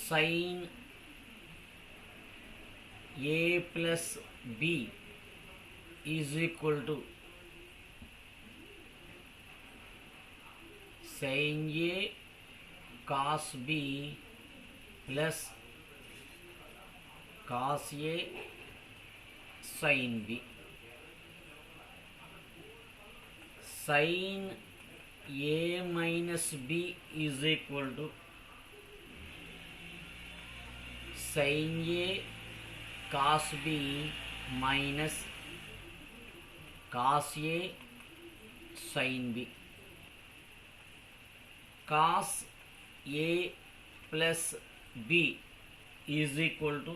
sin a plus b is equal to sin a cos b plus cos a sin b. Sin a minus b is equal to sin a cos b minus cos a sin b. Cos a plus b is equal to,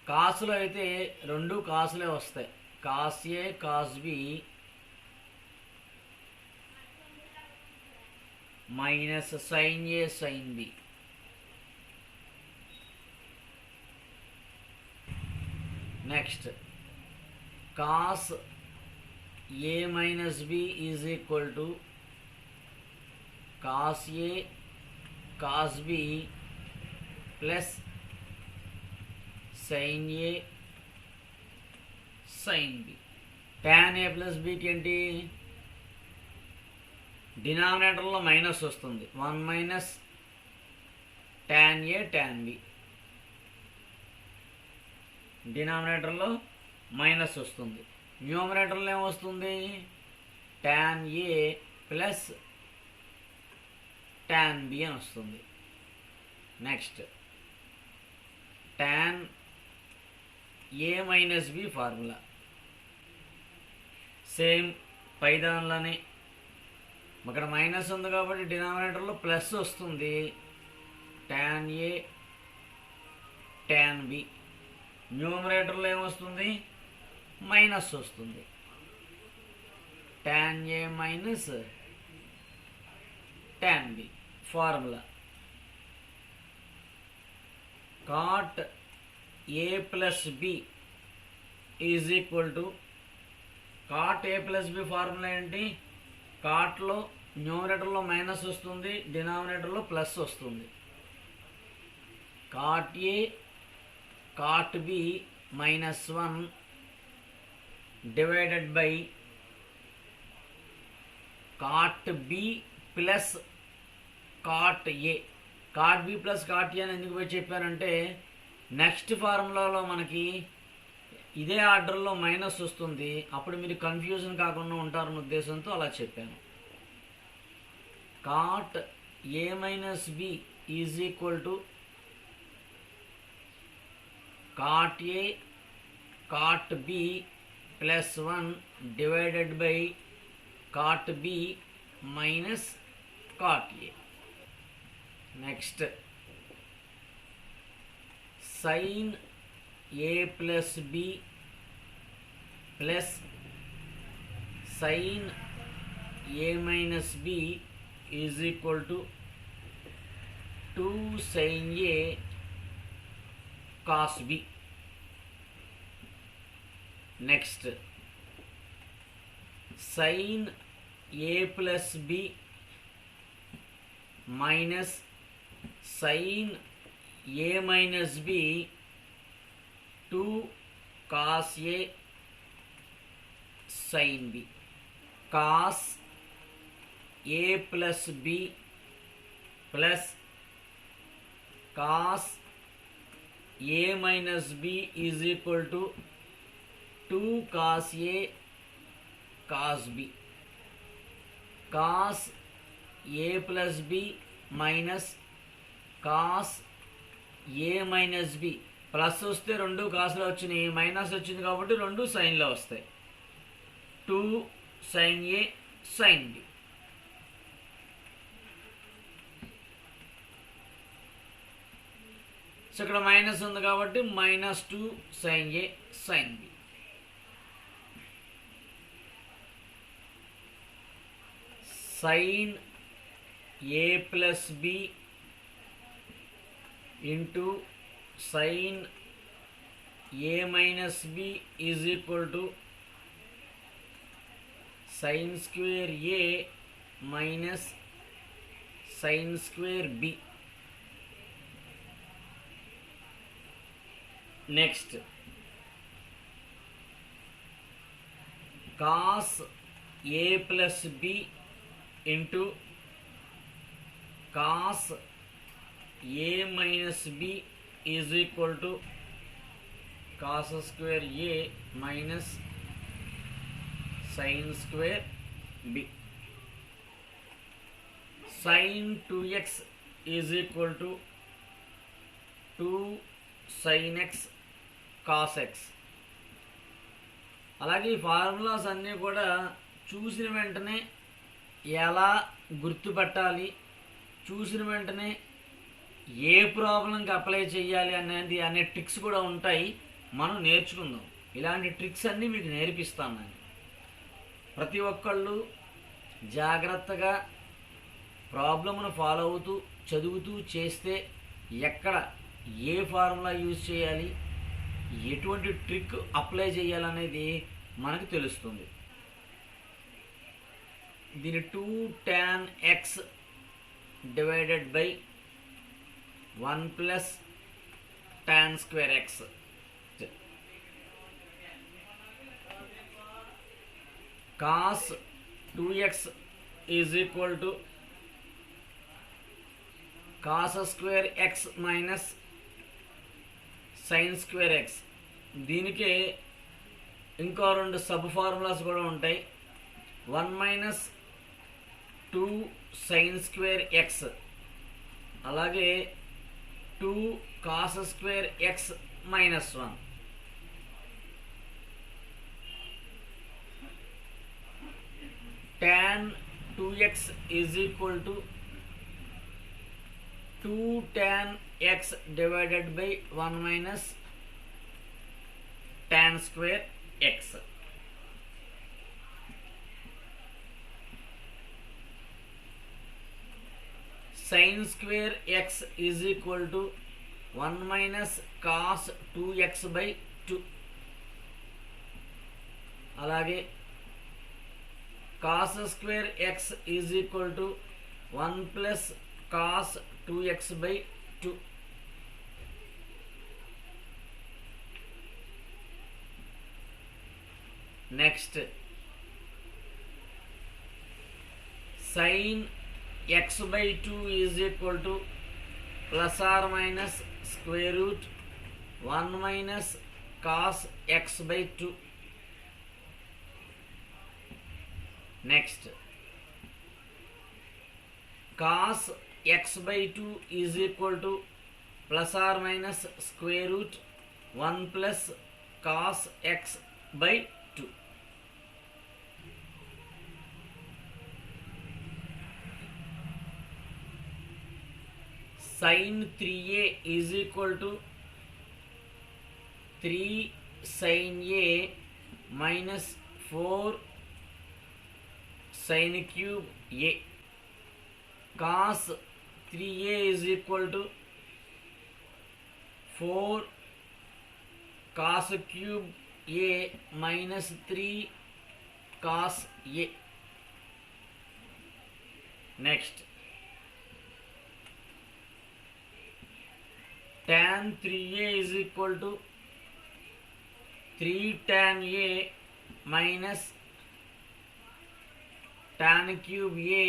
కాసులు అయితే రెండు కాసులే వస్తాయి, cos A cos B minus sine A sine B. Next cos A minus B is equal to cos A cos B plus sine A sine B. tan A plus బికి ఏంటి, డినామినేటర్లో minus వస్తుంది, 1 minus tan ఏ tan B. డినామినేటర్లో minus వస్తుంది, న్యూమరేటర్లో ఏమొస్తుంది, tan A plus tan B అని వస్తుంది. నెక్స్ట్ tan ఏ మైనస్ బి ఫార్ములా సేమ్ పైదాన్లోనే, అక్కడ మైనస్ ఉంది కాబట్టి డినామినేటర్లో ప్లస్ వస్తుంది, tan ఏ tan బి. న్యూమరేటర్లో ఏమొస్తుంది, మైనస్ వస్తుంది, tan A minus tan b. Formula cot a plus b is equal to, cot a plus b formula ఏంటి, కాట్లో న్యూమరేటర్లో మైనస్ వస్తుంది, డినామినేటర్లో ప్లస్ వస్తుంది, cot a cot b minus 1 divided by cot b plus cot a. cot b plus cot a అని ఎందుకు పోయి చెప్పానంటే, నెక్స్ట్ ఫార్ములాలో మనకి ఇదే ఆర్డర్లో మైనస్ వస్తుంది, అప్పుడు మీరు కన్ఫ్యూజన్ కాకుండా ఉంటారన్న ఉద్దేశంతో అలా చెప్పాను. cot a minus b is equal to cot a cot b plus 1 divided by cot b minus cot a. Next sin a plus b plus sin a minus b is equal to 2 sin a cos b. Next sin a plus b minus sin a minus b 2 cos a sin b. cos a plus b plus cos a minus b is equal to 2 cos a cos b. cos a plus b minus cos a minus b, plus వస్తే రెండు కాసులో వచ్చినాయి, minus వచ్చింది కాబట్టి రెండు సైన్లో వస్తాయి, 2 sin a sin b. So ఇక్కడ minus ఉంది కాబట్టి minus 2 sin a sin b. sin a plus b into sin a minus b is equal to sin square a minus sin square b. Next cos a plus b into cos A minus B is equal to cos square a minus sin square b. Sin 2x is equal to 2 sin x cos x. అలాగే ఈ formulas అన్నీ కూడా చూసిన వెంటనే ఎలా గుర్తుపట్టాలి, చూసిన వెంటనే ఏ ప్రాబ్లంకి అప్లై చేయాలి అనే ట్రిక్స్ కూడా ఉంటాయి, మనం నేర్చుకుందాం. ఇలాంటి ట్రిక్స్ అన్నీ మీకు నేర్పిస్తాను నేను. ప్రతి ఒక్కళ్ళు జాగ్రత్తగా ప్రాబ్లమ్ను ఫాలో అవుతూ చదువుతూ చేస్తే ఎక్కడ ఏ ఫార్ములా యూజ్ చేయాలి, ఎటువంటి ట్రిక్ అప్లై చేయాలనేది మనకు తెలుస్తుంది. దీని 2 tan x divided by 1 plus tan square x. cos 2x is equal to cos square x minus sin square x. దీనికే ఇంకో 2 సబ్ ఫార్ములాస్ కూడా ఉంటాయి. 1 మైనస్ 2 సైన్ స్క్వేర్ x, అలాగే 2 cos square x minus 1. tan 2x is equal to 2 tan x divided by 1 minus tan square x. sin square x is equal to 1 minus cos 2x by 2. అలాగే cos square x is equal to 1 plus cos 2x by 2. Next, sin x by 2 is equal to plus or minus square root 1 minus cos x by 2. Next, cos x by 2 is equal to plus or minus square root 1 plus cos x by 2. Sin 3a is equal to 3 sin a minus 4 sin cube a. Cos 3a is equal to 4 cos cube a minus 3 cos a. Next, tan 3a is equal to 3 tan a minus tan cube a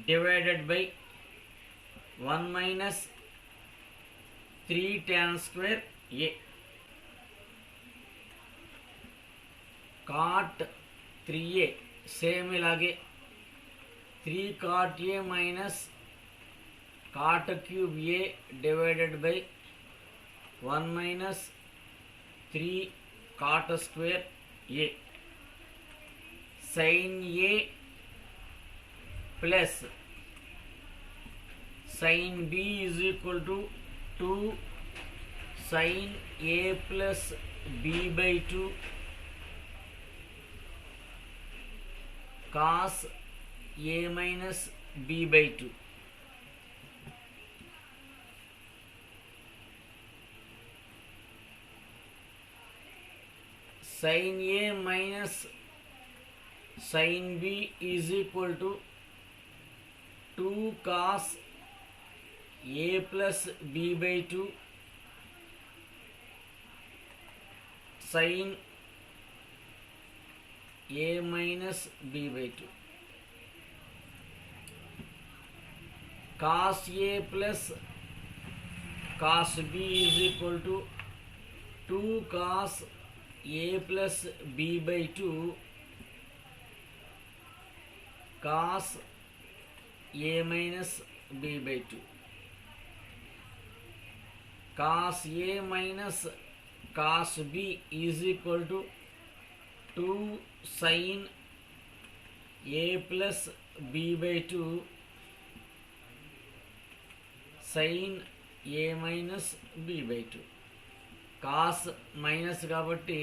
divided by 1 minus 3 tan square a. cot 3a same ilage 3 cot a minus cot cube a divided by 1 minus 3 cot square a. sin a plus sin b is equal to 2 sin a plus b by 2 cos a minus b by 2. Sin a minus sin b is equal to 2 cos a plus b by 2 sin a minus b by 2 cos a plus cos b is equal to 2 cos a plus b by 2 cos a minus b by 2 cos a minus cos b is equal to 2 sin a plus b by 2 sin a minus b by 2 cos minus కాబట్టి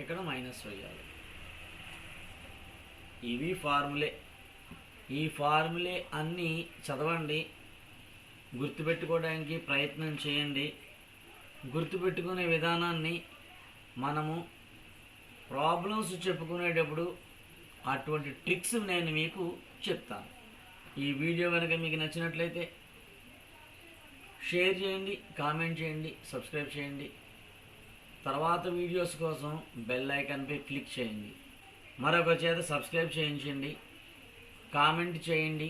ఇక్కడ minus వేయాలి. ఇవి formulae. ఈ formulae అన్నీ చదవండి, గుర్తుపెట్టుకోవడానికి ప్రయత్నం చేయండి. గుర్తుపెట్టుకునే విధానాన్ని మనము ప్రాబ్లమ్స్ చెప్పుకునేటప్పుడు అటువంటి ట్రిక్స్ నేను మీకు చెప్తాను. ఈ వీడియో కనుక మీకు నచ్చినట్లయితే షేర్ చేయండి, కామెంట్ చేయండి, సబ్స్క్రైబ్ చేయండి. తర్వాత వీడియోస్ కోసం బెల్ ఐకాన్పై క్లిక్ చేయండి. మరొక చేత సబ్స్క్రైబ్ చేయించండి, కామెంట్ చేయండి.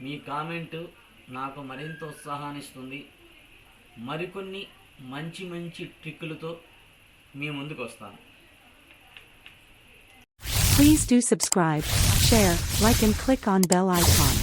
మీ కామెంటు నాకు మరింత ఉత్సాహాన్ని ఇస్తుంది. మరికొన్ని మంచి మంచి ట్రిక్కులతో మీ ముందుకు వస్తాను. Please do subscribe, share, like and click on bell icon.